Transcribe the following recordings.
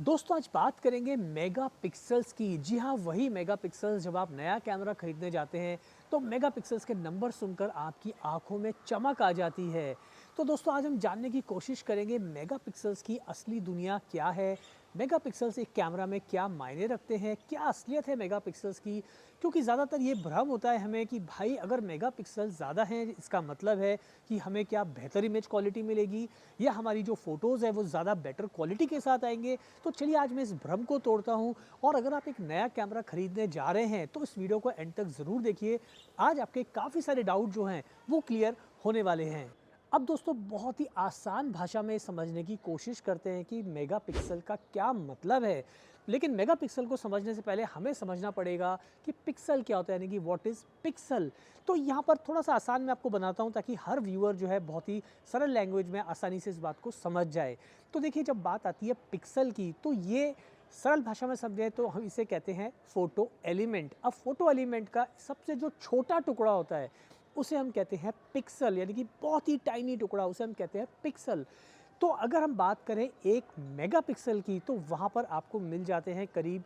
दोस्तों आज बात करेंगे मेगापिक्सेल्स की। जी हाँ, वही मेगापिक्सेल्स। जब आप नया कैमरा खरीदने जाते हैं तो मेगापिक्सेल्स के नंबर सुनकर आपकी आंखों में चमक आ जाती है। तो दोस्तों आज हम जानने की कोशिश करेंगे मेगापिक्सेल्स की असली दुनिया क्या है, मेगापिक्सेल्स एक कैमरा में क्या मायने रखते हैं, क्या असलियत है मेगापिक्सेल्स की। क्योंकि ज़्यादातर ये भ्रम होता है हमें कि भाई अगर मेगापिक्सेल्स ज़्यादा हैं इसका मतलब है कि हमें क्या बेहतर इमेज क्वालिटी मिलेगी या हमारी जो फ़ोटोज़ है वो ज़्यादा बेटर क्वालिटी के साथ आएंगे। तो चलिए आज मैं इस भ्रम को तोड़ता हूँ। और अगर आप एक नया कैमरा खरीदने जा रहे हैं तो इस वीडियो को एंड तक ज़रूर देखिए। आज आपके काफ़ी सारे डाउट जो हैं वो क्लियर होने वाले हैं। अब दोस्तों बहुत ही आसान भाषा में समझने की कोशिश करते हैं कि मेगापिक्सल का क्या मतलब है। लेकिन मेगापिक्सल को समझने से पहले हमें समझना पड़ेगा कि पिक्सल क्या होता है, यानी कि व्हाट इज़ पिक्सल। तो यहाँ पर थोड़ा सा आसान मैं आपको बनाता हूँ ताकि हर व्यूअर जो है बहुत ही सरल लैंग्वेज में आसानी से इस बात को समझ जाए। तो देखिए जब बात आती है पिक्सल की तो ये सरल भाषा में समझें तो हम इसे कहते हैं फोटो एलिमेंट। अब फोटो एलिमेंट का सबसे जो छोटा टुकड़ा होता है उसे हम कहते हैं पिक्सल, यानी कि बहुत ही टाइनी टुकड़ा, उसे हम कहते हैं पिक्सल। तो अगर हम बात करें 1 मेगापिक्सल की तो वहाँ पर आपको मिल जाते हैं करीब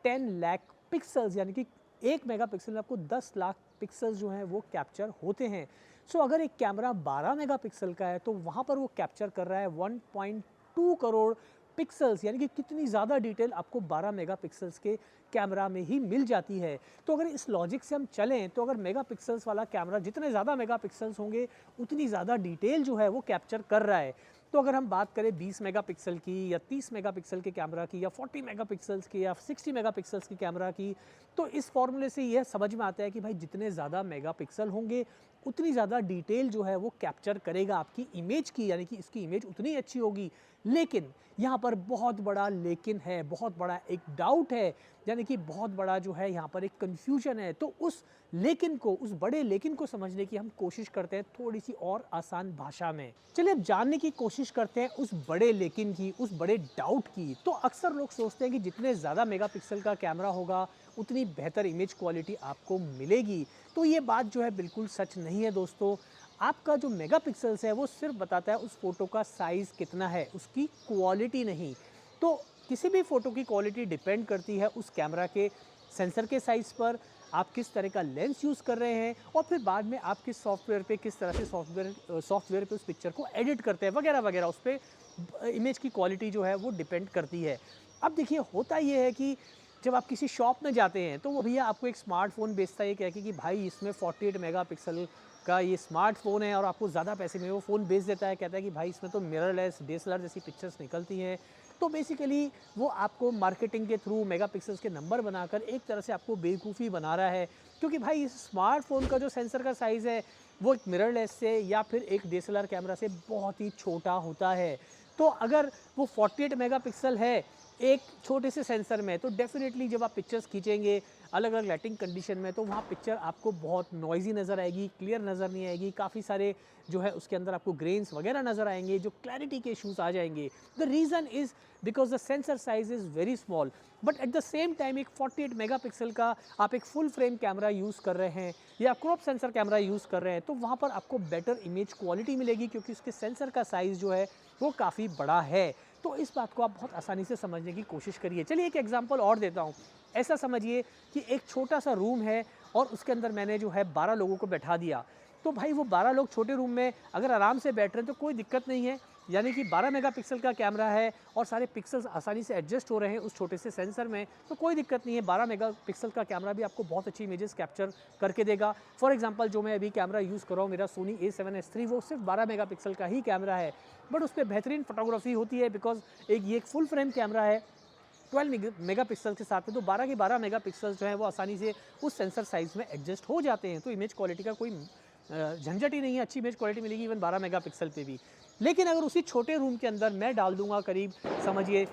10 लाख पिक्सल्स, यानी कि 1 मेगापिक्सल में आपको 10 लाख पिक्सल्स जो हैं वो कैप्चर होते हैं। सो अगर एक कैमरा 12 मेगापिक्सल का है तो वहाँ पर वो कैप्चर कर रहा है 1.2 करोड़ पिक्सल्स, यानी कि कितनी ज़्यादा डिटेल आपको 12 मेगापिक्सल्स के कैमरा में ही मिल जाती है। तो अगर इस लॉजिक से हम चलें तो अगर मेगापिक्सल्स वाला कैमरा जितने ज़्यादा मेगापिक्सल्स होंगे उतनी ज़्यादा डिटेल जो है वो कैप्चर कर रहा है। तो अगर हम बात करें 20 मेगापिक्सल की या 30 मेगापिक्सल के कैमरा की या 40 मेगापिक्सल्स की या 60 मेगापिक्सल्स की कैमरा की, तो इस फॉर्मूले से यह समझ में आता है कि भाई जितने ज़्यादा मेगापिक्सल होंगे उतनी ज़्यादा डिटेल जो है वो कैप्चर करेगा आपकी इमेज की, यानी कि इसकी इमेज उतनी अच्छी होगी। लेकिन यहाँ पर बहुत बड़ा लेकिन है, बहुत बड़ा एक डाउट है, यानी कि बहुत बड़ा जो है यहाँ पर एक कन्फ्यूजन है। तो उस लेकिन को, उस बड़े लेकिन को समझने की हम कोशिश करते हैं थोड़ी सी और आसान भाषा में। चलिए अब जानने की कोशिश करते हैं उस बड़े लेकिन की, उस बड़े डाउट की। तो अक्सर लोग सोचते हैं कि जितने ज़्यादा मेगापिक्सल का कैमरा होगा उतनी बेहतर इमेज क्वालिटी आपको मिलेगी। तो ये बात जो है बिल्कुल सच नहीं है दोस्तों। आपका जो मेगापिक्सल्स है वो सिर्फ बताता है उस फोटो का साइज़ कितना है, उसकी क्वालिटी नहीं। तो किसी भी फ़ोटो की क्वालिटी डिपेंड करती है उस कैमरा के सेंसर के साइज़ पर, आप किस तरह का लेंस यूज़ कर रहे हैं और फिर बाद में आप किस सॉफ्टवेयर पे, किस तरह से सॉफ्टवेयर पे उस पिक्चर को एडिट करते हैं वगैरह वगैरह, उस पर इमेज की क्वालिटी जो है वो डिपेंड करती है। अब देखिए होता ये है कि जब आप किसी शॉप में जाते हैं तो वो भैया आपको एक स्मार्टफ़ोन बेचता है ये कह के कि भाई इसमें 48 मेगापिक्सल का ये स्मार्टफ़ोन है और आपको ज़्यादा पैसे में वो फ़ोन बेच देता है। कहता है कि भाई इसमें तो मिररलेस डीएसएलआर जैसी पिक्चर्स निकलती हैं। तो बेसिकली वो आपको मार्केटिंग के थ्रू मेगापिक्सल्स के नंबर बनाकर एक तरह से आपको बेवकूफ़ी बना रहा है। क्योंकि भाई इस स्मार्टफ़ोन का जो सेंसर का साइज़ है वो एक मिररलेस से या फिर एक डीएसएलआर कैमरा से बहुत ही छोटा होता है। तो अगर वो 48 मेगापिक्सल है एक छोटे से सेंसर में, तो डेफिनेटली जब आप पिक्चर्स खींचेंगे अलग अलग लाइटिंग कंडीशन में तो वहाँ पिक्चर आपको बहुत नॉइज़ी नज़र आएगी, क्लियर नज़र नहीं आएगी, काफ़ी सारे जो है उसके अंदर आपको ग्रेन्स वगैरह नज़र आएंगे, जो क्लैरिटी के इशूज़ आ जाएंगे। The reason is because the sensor size is very small. But at the same time एक 48 मेगापिक्सल का आप एक फुल फ्रेम कैमरा यूज़ कर रहे हैं या क्रॉप सेंसर कैमरा यूज़ कर रहे हैं तो वहाँ पर आपको बेटर इमेज क्वालिटी मिलेगी क्योंकि उसके सेंसर का साइज़ जो है वो काफ़ी बड़ा है। तो इस बात को आप बहुत आसानी से समझने की कोशिश करिए। चलिए एक एग्जांपल और देता हूँ। ऐसा समझिए कि एक छोटा सा रूम है और उसके अंदर मैंने जो है 12 लोगों को बैठा दिया। तो भाई वो 12 लोग छोटे रूम में अगर आराम से बैठ रहे हैं तो कोई दिक्कत नहीं है, यानी कि 12 मेगापिक्सल का कैमरा है और सारे पिक्सल्स आसानी से एडजस्ट हो रहे हैं उस छोटे से सेंसर में, तो कोई दिक्कत नहीं है। 12 मेगापिक्सल का कैमरा भी आपको बहुत अच्छी इमेजेस कैप्चर करके देगा। फॉर एग्जांपल जो मैं अभी कैमरा यूज़ कर रहा हूँ, मेरा सोनी A7S III, वो सिर्फ 12 मेगापिक्सल का ही कैमरा है, बट उस पर बेहतरीन फोटोग्राफी होती है बिकॉज ये एक फुल फ्रेम कैमरा है 12 मेगापिक्सल के साथ में। तो 12 के 12 मेगापिक्सल जो है वो आसानी से उस सेंसर साइज़ में एडजस्ट हो जाते हैं। तो इमेज क्वालिटी का कोई झंझट ही नहीं है, अच्छी इमेज क्वालिटी मिलेगी इवन 12 मेगापिक्सल पे भी। लेकिन अगर उसी छोटे रूम के अंदर मैं डाल दूंगा करीब समझिए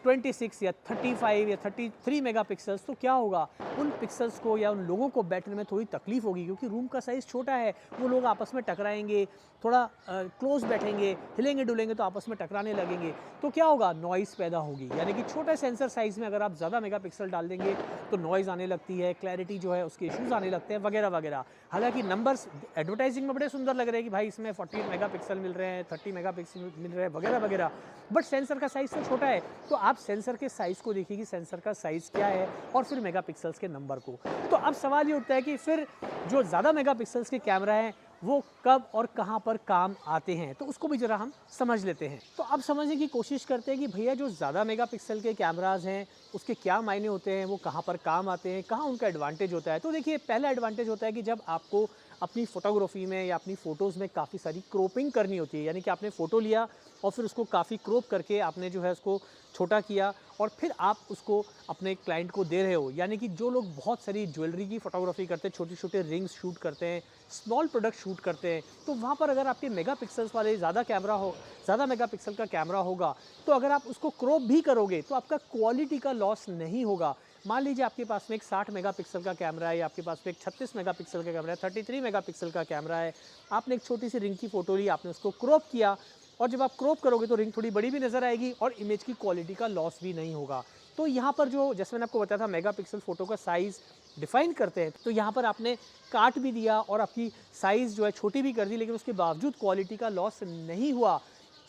26 या 35 या 33 मेगापिक्सल्स, तो क्या होगा, उन पिक्सल्स को या उन लोगों को बैठने में थोड़ी तकलीफ होगी क्योंकि रूम का साइज़ छोटा है। वो लोग आपस में टकराएंगे, थोड़ा क्लोज बैठेंगे, हिलेंगे डुलेंगे तो आपस में टकराने लगेंगे। तो क्या होगा, नॉइज़ पैदा होगी। यानी कि छोटे सेंसर साइज़ में अगर आप ज़्यादा मेगापिक्सल डाल देंगे तो नॉइज़ आने लगती है, क्लैरिटी जो है उसके इश्यूज़ आने लगते हैं वगैरह वगैरह। हालांकि नंबर्स एडवर्टाइजिंग में बड़े सुंदर लग रहे हैं कि भाई इसमें 48 मेगापिक्सल मिल रहे हैं, 30 मेगापिक्सल मिल रहे हैं वगैरह वगैरह, बट सेंसर का साइज़ तो छोटा है। तो आप सेंसर के साइज़ को देखिए कि सेंसर का साइज़ क्या है और फिर मेगापिक्सल्स के नंबर को। तो अब सवाल ये उठता है कि फिर जो ज़्यादा मेगापिक्सल्स के कैमरा हैं वो कब और कहाँ पर काम आते हैं, तो उसको भी ज़रा हम समझ लेते हैं। तो अब समझने की कोशिश करते हैं कि भैया जो ज़्यादा मेगापिक्सल के कैमराज़ हैं उसके क्या मायने होते हैं, वो कहाँ पर काम आते हैं, कहाँ उनका एडवांटेज होता है। तो देखिए, पहला एडवांटेज होता है कि जब आपको अपनी फ़ोटोग्राफी में या अपनी फ़ोटोज़ में काफ़ी सारी क्रॉपिंग करनी होती है, यानी कि आपने फ़ोटो लिया और फिर उसको काफ़ी क्रॉप करके आपने जो है उसको छोटा किया और फिर आप उसको अपने क्लाइंट को दे रहे हो। यानी कि जो लोग बहुत सारी ज्वेलरी की फ़ोटोग्राफी करते हैं, छोटे-छोटे रिंग्स शूट करते हैं, स्मॉल प्रोडक्ट शूट करते हैं, तो वहाँ पर अगर आपके मेगापिक्सल्स वाले ज़्यादा मेगापिक्सल का कैमरा होगा, तो अगर आप उसको क्रॉप भी करोगे तो आपका क्वालिटी का लॉस नहीं होगा। मान लीजिए आपके पास में एक 60 मेगापिक्सल का कैमरा है या आपके पास में एक 36 मेगापिक्सल का कैमरा है, 33 मेगापिक्सल का कैमरा है। आपने एक छोटी सी रिंग की फ़ोटो ली, आपने उसको क्रॉप किया और जब आप क्रॉप करोगे तो रिंग थोड़ी बड़ी भी नज़र आएगी और इमेज की क्वालिटी का लॉस भी नहीं होगा। तो यहाँ पर जो जैसे मैंने आपको बताया था मेगापिक्सल फ़ोटो का साइज़ डिफ़ाइन करते हैं, तो यहाँ पर आपने काट भी दिया और आपकी साइज़ जो है छोटी भी कर दी, लेकिन उसके बावजूद क्वालिटी का लॉस नहीं हुआ,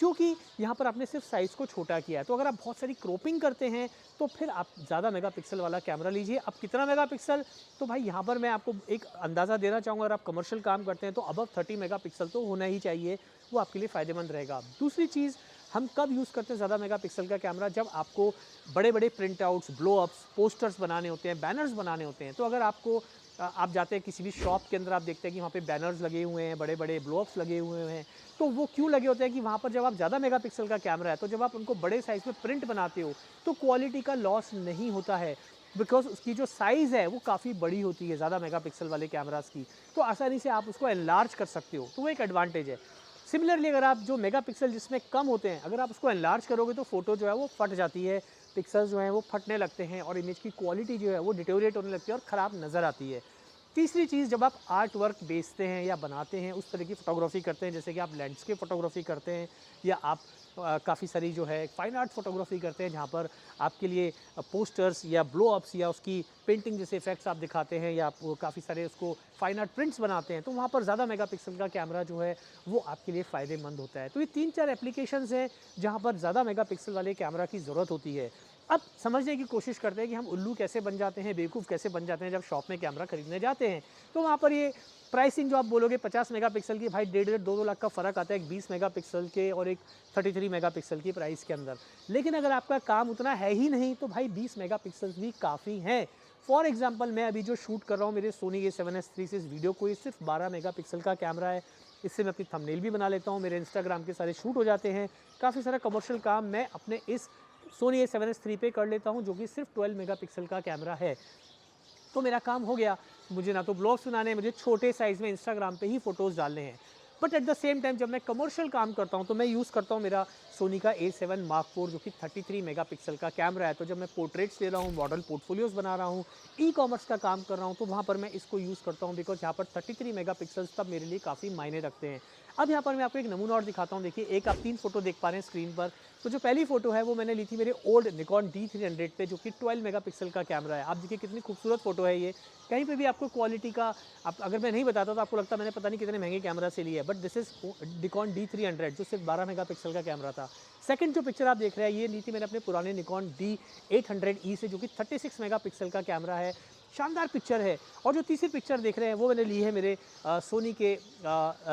क्योंकि यहाँ पर आपने सिर्फ साइज़ को छोटा किया है। तो अगर आप बहुत सारी क्रॉपिंग करते हैं तो फिर आप ज़्यादा मेगापिक्सल वाला कैमरा लीजिए। अब कितना मेगापिक्सल, तो भाई यहाँ पर मैं आपको एक अंदाज़ा देना चाहूँगा, अगर आप कमर्शियल काम करते हैं तो अबव 30 मेगापिक्सल तो होना ही चाहिए, वो आपके लिए फ़ायदेमंद रहेगा। दूसरी चीज़, हम कब यूज़ करते हैं ज़्यादा मेगापिक्सल का कैमरा, जब आपको बड़े-बड़े print outs, blow ups, posters बनाने होते हैं, बैनर्स बनाने होते हैं। तो अगर आपको आप जाते हैं किसी भी शॉप के अंदर, आप देखते हैं कि वहाँ पे बैनर्स लगे हुए हैं, बड़े-बड़े ब्लो अप्स लगे हुए हैं, तो वो क्यों लगे होते हैं कि वहाँ पर जब आप ज़्यादा मेगापिक्सल का कैमरा है, तो जब आप उनको बड़े साइज़ में प्रिंट बनाते हो, तो क्वालिटी का लॉस नहीं होता है, बिकॉज़ उसकी जो साइज़ है वो काफ़ी बड़ी होती है ज़्यादा मेगापिक्सल वाले कैमराज़ की, तो आसानी से आप उसको एनलार्ज कर सकते हो, तो वो एक एडवांटेज है। सिमिलरली अगर आप जो मेगापिक्सल जिसमें कम होते हैं, अगर आप उसको एनलार्ज करोगे तो फ़ोटो जो है वो फट जाती है, पिक्सल्स जो हैं वो फटने लगते हैं और इमेज की क्वालिटी जो है वो डिटेरियोरेट होने लगती है और ख़राब नज़र आती है। तीसरी चीज़, जब आप आर्ट वर्क बेचते हैं या बनाते हैं, उस तरह की फ़ोटोग्राफ़ी करते हैं, जैसे कि आप लैंडस्केप फ़ोटोग्राफ़ी करते हैं या आप काफ़ी सारी जो है फाइन आर्ट फ़ोटोग्राफ़ी करते हैं, जहाँ पर आपके लिए पोस्टर्स या ब्लो अप्स या उसकी पेंटिंग जैसे इफ़ेक्ट्स आप दिखाते हैं या आप काफ़ी सारे उसको फाइन आर्ट प्रिंट्स बनाते हैं, तो वहाँ पर ज़्यादा मेगापिक्सल का कैमरा जो है वो आपके लिए फ़ायदेमंद होता है। तो ये 3-4 एप्लीकेशंस हैं जहाँ पर ज़्यादा मेगापिक्सल वाले कैमरा की ज़रूरत होती है। अब समझने की कोशिश करते हैं कि हम उल्लू कैसे बन जाते हैं, बेवकूफ़ कैसे बन जाते हैं जब शॉप में कैमरा खरीदने जाते हैं। तो वहाँ पर ये प्राइसिंग जो आप बोलोगे 50 मेगापिक्सल की, भाई 1.5 2-2 लाख का फ़र्क आता है एक 20 मेगापिक्सल के और एक 33 मेगापिक्सल की प्राइस के अंदर। लेकिन अगर आपका काम उतना है ही नहीं तो भाई 20 मेगापिक्सल्स भी काफ़ी हैं। फॉर एग्ज़ाम्पल, मैं अभी जो शूट कर रहा हूँ मेरे सोनी A7S III से इस वीडियो को, ये सिर्फ 12 मेगापिक्सल का कैमरा है। इससे मैं अपनी थंबनेल भी बना लेता हूँ, मेरे इंस्टाग्राम के सारे शूट हो जाते हैं। काफ़ी सारा कमर्शियल काम मैं अपने इस सोनी A7S III पे कर लेता हूँ, जो कि सिर्फ 12 मेगापिक्सल का कैमरा है। तो मेरा काम हो गया, मुझे ना तो ब्लॉग्स बनाने हैं, मुझे छोटे साइज़ में इंस्टाग्राम पे ही फ़ोटोज़ डालने हैं। But at the same time जब मैं कमर्शियल काम करता हूँ तो मैं यूज़ करता हूँ मेरा सोनी का A7 Mark IV, जो कि 33 मेगापिक्सल का कैमरा है। तो जब मैं पोर्ट्रेट्स ले रहा हूँ, मॉडल पोर्टफोलियोज़ बना रहा हूँ, ई-कॉमर्स का काम कर रहा हूँ, तो वहाँ पर मैं इसको यूज़ करता हूँ, बिकॉज़ यहाँ पर 33 मेगापिक्सल्स तब मेरे लिए काफ़ी मायने रखते हैं। अब यहाँ पर मैं आपको एक नमूना और दिखाता हूँ। देखिए, एक आप 3 फ़ोटो देख पा रहे हैं स्क्रीन पर। तो जो पहली फ़ोटो है वो मैंने ली थी मेरे ओल्ड निकॉन D300 पे, जो कि 12 मेगापिक्सल का कैमरा है। आप देखिए कितनी खूबसूरत फ़ोटो है ये। कहीं पे भी आपको क्वालिटी का, आप अगर मैं नहीं बताता तो आपको लगता मैंने पता नहीं कितने महंगे कैमरा से लिया है, but this is Nikon D300 जो सिर्फ 12 मेगापिक्सल का कैमरा था। सेकंड जो पिक्चर आप देख रहे हैं ये ली थी मैंने अपने पुराने निकॉन D800E से, जो कि 36 मेगापिक्सल का कैमरा है। शानदार पिक्चर है। और जो तीसरी पिक्चर देख रहे हैं वो मैंने ली है मेरे सोनी के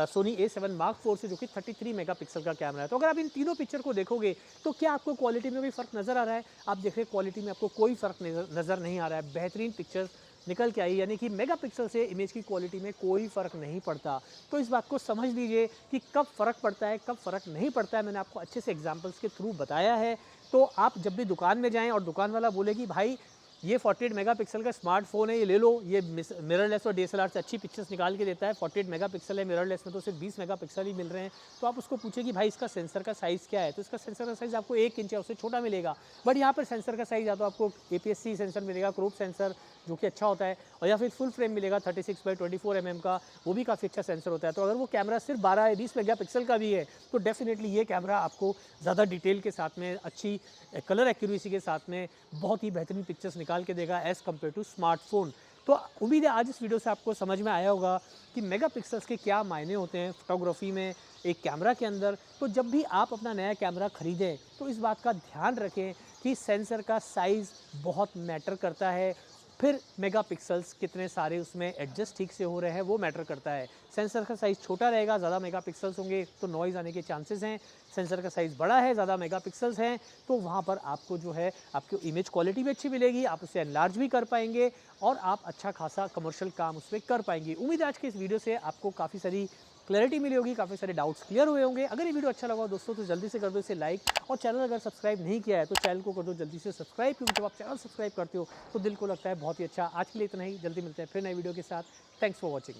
सोनी A7 Mark IV से, जो कि 33 मेगापिक्सल का कैमरा है। तो अगर आप इन तीनों पिक्चर को देखोगे तो क्या आपको क्वालिटी में भी फ़र्क नज़र आ रहा है? आप देख रहे हैं क्वालिटी में आपको कोई फ़र्क नज़र नहीं आ रहा है। बेहतरीन पिक्चर्स निकल के आई, यानी कि मेगापिक्सल से इमेज की क्वालिटी में कोई फ़र्क नहीं पड़ता। तो इस बात को समझ लीजिए कि कब फ़र्क पड़ता है, कब फ़र्क नहीं पड़ता है, मैंने आपको अच्छे से एग्जांपल्स के थ्रू बताया है। तो आप जब भी दुकान में जाएँ और दुकान वाला बोले कि भाई ये 48 मेगापिक्सल का स्मार्टफ़ोन है, ये ले लो, ये मिररलेस और DSLR से अच्छी पिक्चर्स निकाल के देता है, 48 मेगापिक्सल है, मिररलेस में तो सिर्फ 20 मेगापिक्सल ही मिल रहे हैं। तो आप उसको पूछिए कि भाई इसका सेंसर का साइज़ क्या है, तो इसका सेंसर का साइज़ आपको 1 इंच या उससे छोटा मिलेगा। बट यहाँ पर सेंसर का साइज़ या तो आपको APS-C सेंसर मिलेगा, क्रोप सेंसर जो कि अच्छा होता है, और या फिर फुल फ्रेम मिलेगा 36x24 mm का, वो भी काफ़ी अच्छा सेंसर होता है। तो अगर वो कैमरा सिर्फ 12 या 20 मेगापिक्सल का भी है तो डेफिनेटली ये कैमरा आपको ज़्यादा डिटेल के साथ में, अच्छी कलर एक्यूरेसी के साथ में बहुत ही बेहतरीन पिक्चर्स निकाल के देगा एज़ कम्पेयर टू स्मार्टफोन। तो उम्मीद है आज इस वीडियो से आपको समझ में आया होगा कि मेगापिक्सल्स के क्या मायने होते हैं फ़ोटोग्राफी में, एक कैमरा के अंदर। तो जब भी आप अपना नया कैमरा ख़रीदें तो इस बात का ध्यान रखें कि सेंसर का साइज़ बहुत मैटर करता है। फिर मेगापिक्सल्स कितने सारे उसमें एडजस्ट ठीक से हो रहे हैं वो मैटर करता है। सेंसर का साइज़ छोटा रहेगा, ज़्यादा मेगापिक्सल्स होंगे तो नॉइज़ आने के चांसेस हैं। सेंसर का साइज़ बड़ा है, ज़्यादा मेगापिक्सल्स हैं तो वहाँ पर आपको जो है आपकी इमेज क्वालिटी भी अच्छी मिलेगी, आप उसे एनलार्ज भी कर पाएंगे और आप अच्छा खासा कमर्शियल काम उसमें कर पाएंगे। उम्मीद है आज के इस वीडियो से आपको काफ़ी सारी क्लैरिटी मिली होगी, काफ़ी सारे डाउट्स क्लियर हुए होंगे। अगर ये वीडियो अच्छा लगा हो दोस्तों तो जल्दी से कर दो इसे लाइक, और चैनल अगर सब्सक्राइब नहीं किया है तो चैनल को कर दो जल्दी से सब्सक्राइब, क्योंकि जब आप चैनल सब्सक्राइब करते हो तो दिल को लगता है बहुत ही अच्छा। आज के लिए इतना ही, जल्दी मिलते हैं फिर नई वीडियो के साथ। Thanks for watching.